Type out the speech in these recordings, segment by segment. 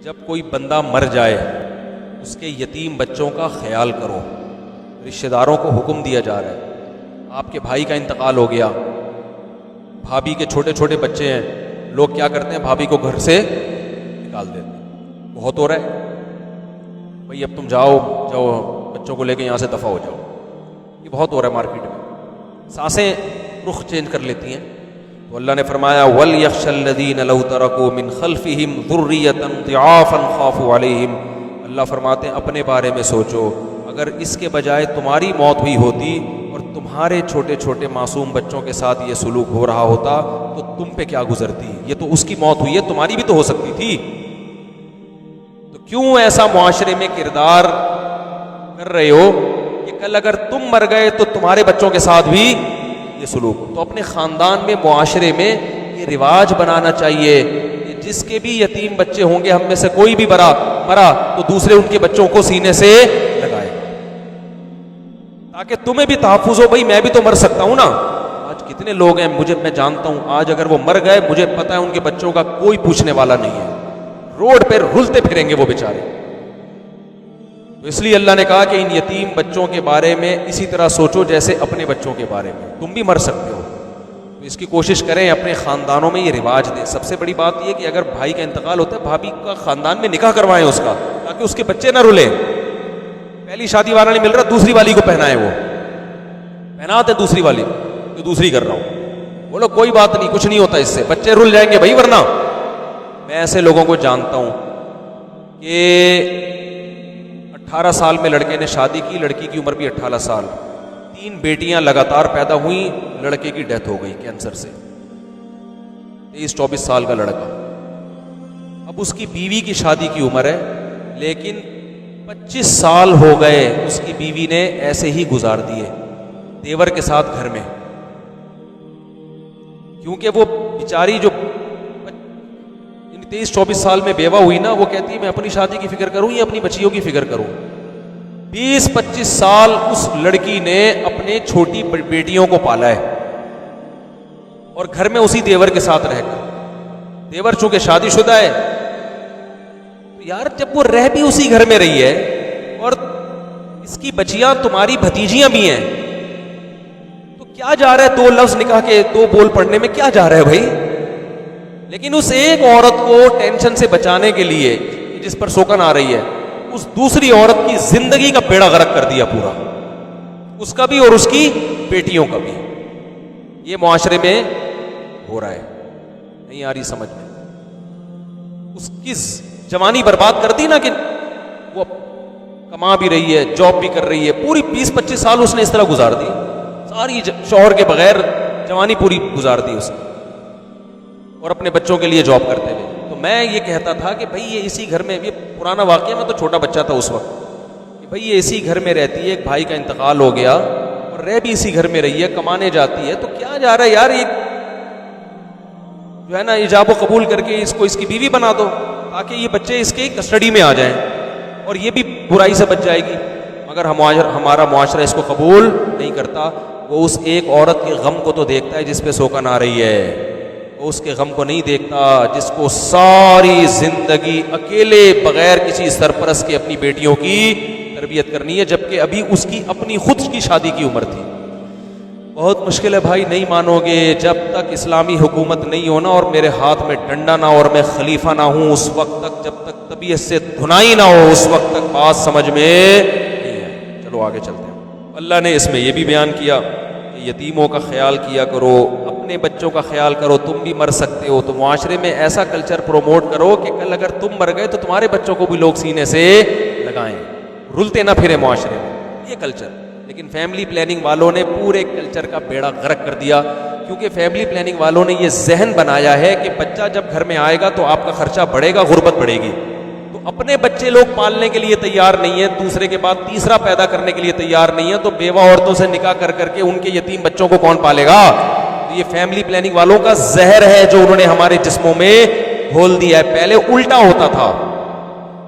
جب کوئی بندہ مر جائے اس کے یتیم بچوں کا خیال کرو. رشتہ داروں کو حکم دیا جا رہا ہے. آپ کے بھائی کا انتقال ہو گیا, بھابھی کے چھوٹے چھوٹے بچے ہیں, لوگ کیا کرتے ہیں, بھابھی کو گھر سے نکال دیتے ہیں. بہت ہو رہا ہے بھائی, اب تم جاؤ بچوں کو لے کے یہاں سے دفع ہو جاؤ. یہ بہت ہو رہا ہے مارکیٹ میں. سانسیں رخ چینج کر لیتی ہیں. تو اللہ نے فرمایا وَلْيَخْشَ الَّذِينَ لَوْ تَرَكُوا مِنْ خَلْفِهِمْ ذُرِّيَّةً ضِعَافًا خَافُوا عَلَيْهِمْ. اللہ فرماتے ہیں اپنے بارے میں سوچو, اگر اس کے بجائے تمہاری موت ہوئی ہوتی اور تمہارے چھوٹے چھوٹے معصوم بچوں کے ساتھ یہ سلوک ہو رہا ہوتا تو تم پہ کیا گزرتی. یہ تو اس کی موت ہوئی ہے, تمہاری بھی تو ہو سکتی تھی. تو کیوں ایسا معاشرے میں کردار کر رہے ہو کہ کل اگر تم مر گئے تو تمہارے بچوں کے ساتھ بھی یہ سلوک. تو اپنے خاندان میں, معاشرے میں یہ رواج بنانا چاہیے کہ جس کے بھی یتیم بچے ہوں گے, ہم میں سے کوئی بھی مرا تو دوسرے ان کے بچوں کو سینے سے لگائے, تاکہ تمہیں بھی تحفظ ہو. بھائی میں بھی تو مر سکتا ہوں نا. آج کتنے لوگ ہیں, میں جانتا ہوں, آج اگر وہ مر گئے مجھے پتا ہے ان کے بچوں کا کوئی پوچھنے والا نہیں ہے, روڈ پہ رلتے پھریں گے وہ بیچارے. تو اس لیے اللہ نے کہا کہ ان یتیم بچوں کے بارے میں اسی طرح سوچو جیسے اپنے بچوں کے بارے میں. تم بھی مر سکتے ہو, تو اس کی کوشش کریں اپنے خاندانوں میں یہ رواج دیں. سب سے بڑی بات یہ کہ اگر بھائی کا انتقال ہوتا ہے, بھابھی کا خاندان میں نکاح کروائیں اس کا, تاکہ اس کے بچے نہ رلیں. پہلی شادی والا نہیں مل رہا, دوسری والی کو پہنائے, وہ پہناتے دوسری والی تو دوسری کر رہا ہوں. بولو کوئی بات نہیں, کچھ نہیں ہوتا اس سے, بچے رل جائیں گے بھائی ورنہ. میں ایسے لوگوں کو جانتا ہوں کہ 18 سال میں لڑکے نے شادی کی, لڑکی کی عمر بھی 18 سال, 3 بیٹیاں لگاتار پیدا ہوئیں, لڑکے کی ڈیتھ ہو گئی کینسر سے. 23-24 سال کا لڑکا. اب اس کی بیوی کی شادی کی عمر ہے, لیکن 25 سال ہو گئے اس کی بیوی نے ایسے ہی گزار دیے دیور کے ساتھ گھر میں. کیونکہ وہ بیچاری جو 23-24 سال میں بیوہ ہوئی نا, وہ کہتی ہے میں اپنی شادی کی فکر کروں یا اپنی بچیوں کی فکر کروں. 20-25 سال اس لڑکی نے اپنے چھوٹی بیٹیوں کو پالا ہے, اور گھر میں اسی دیور کے ساتھ رہ کر. دیور چونکہ شادی شدہ ہے, یار جب وہ رہ بھی اسی گھر میں رہی ہے اور اس کی بچیاں تمہاری بھتیجیاں بھی ہیں, تو کیا جا رہا ہے 2 لفظ نکاح کے 2 بول پڑھنے میں, کیا جا رہا ہے بھائی. لیکن اس ایک عورت کو ٹینشن سے بچانے کے لیے جس پر سوکن آ رہی ہے, اس دوسری عورت کی زندگی کا بیڑا غرق کر دیا پورا, اس کا بھی اور اس کی بیٹیوں کا بھی. یہ معاشرے میں ہو رہا ہے, نہیں آ رہی سمجھ میں. اس کی جوانی برباد کر دی نا, کہ وہ کما بھی رہی ہے, جاب بھی کر رہی ہے, پوری 20-25 سال اس نے اس طرح گزار دی, ساری شوہر کے بغیر جوانی پوری گزار دی اس نے, اور اپنے بچوں کے لیے جاب کرتے ہوئے. تو میں یہ کہتا تھا کہ بھائی یہ اسی گھر میں, یہ پرانا واقعہ, میں تو چھوٹا بچہ تھا اس وقت, کہ بھائی یہ اسی گھر میں رہتی ہے, ایک بھائی کا انتقال ہو گیا اور رہ بھی اسی گھر میں رہی ہے, کمانے جاتی ہے, تو کیا جا رہا ہے یار, یہ جو ہے نا ایجاب و قبول کر کے اس کو اس کی بیوی بنا دو, تاکہ یہ بچے اس کی کسٹڈی میں آ جائیں اور یہ بھی برائی سے بچ جائے گی. مگر ہمارا معاشرہ اس کو قبول نہیں کرتا. وہ اس ایک عورت کے غم کو تو دیکھتا ہے جس پہ سوکن آ رہی ہے, وہ اس کے غم کو نہیں دیکھتا جس کو ساری زندگی اکیلے بغیر کسی سرپرست کے اپنی بیٹیوں کی تربیت کرنی ہے, جبکہ ابھی اس کی اپنی خود کی شادی کی عمر تھی. بہت مشکل ہے بھائی, نہیں مانو گے, جب تک اسلامی حکومت نہیں ہونا اور میرے ہاتھ میں ڈنڈا نہ اور میں خلیفہ نہ ہوں, اس وقت تک, جب تک طبیعت سے دھنائی نہ ہو, اس وقت تک بات سمجھ میں نہیں ہے. چلو آگے چلتے ہیں. اللہ نے اس میں یہ بھی بیان کیا کہ یتیموں کا خیال کیا کرو, اپنے بچوں کا خیال کرو, تم بھی مر سکتے ہو. تو معاشرے میں ایسا کلچر پروموٹ کرو کہ کل اگر تم مر گئے تو تمہارے بچوں کو بھی لوگ سینے سے لگائیں, رلتے نہ پھرے معاشرے میں, یہ کلچر. لیکن فیملی پلاننگ والوں نے پورے کلچر کا بیڑا غرق کر دیا, کیونکہ فیملی پلاننگ والوں نے یہ ذہن بنایا ہے کہ بچہ جب گھر میں آئے گا تو آپ کا خرچہ بڑھے گا, غربت بڑھے گی. تو اپنے بچے لوگ پالنے کے لیے تیار نہیں ہیں, دوسرے کے بعد تیسرا پیدا کرنے کے لیے تیار نہیں ہے, تو بیوہ عورتوں سے نکاح کر کر کے ان کے یتیم بچوں کو کون پالے گا. تو یہ فیملی پلاننگ والوں کا زہر ہے جو انہوں نے ہمارے جسموں میں گھول دیا ہے. پہلے الٹا ہوتا تھا,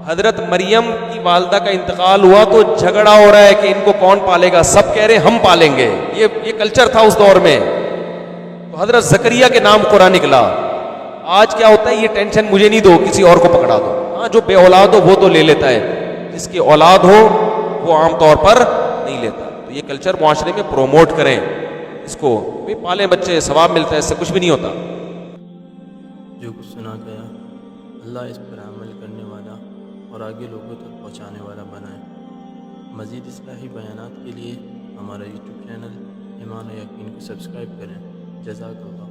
حضرت مریم کی والدہ کا انتقال ہوا تو جھگڑا ہو رہا ہے کہ ان کو کون پالے گا, سب کہہ رہے ہم پالیں گے. یہ کلچر تھا اس دور میں. تو حضرت زکریا کے نام قرآن نکلا. آج کیا ہوتا ہے, یہ ٹینشن مجھے نہیں دو, کسی اور کو پکڑا دو. ہاں ورنہ جو بے اولاد ہو وہ تو لے لیتا ہے، جس کی اولاد ہو وہ عام طور پر نہیں لیتا. تو یہ کلچر معاشرے میں پروموٹ کریں اس کو، بھی پالیں بچے، ثواب ملتا ہے، اس سے کچھ بھی نہیں ہوتا. جو کچھ سنا گیا اللہ اس پر عمل کرنے والا اور آگے لوگوں تک پہنچانے والا بنائے. مزید اصلاحی بیانات کے لیے ہمارا یوٹیوب چینل ایمان و یقین کو سبسکرائب کریں. جزاک اللہ.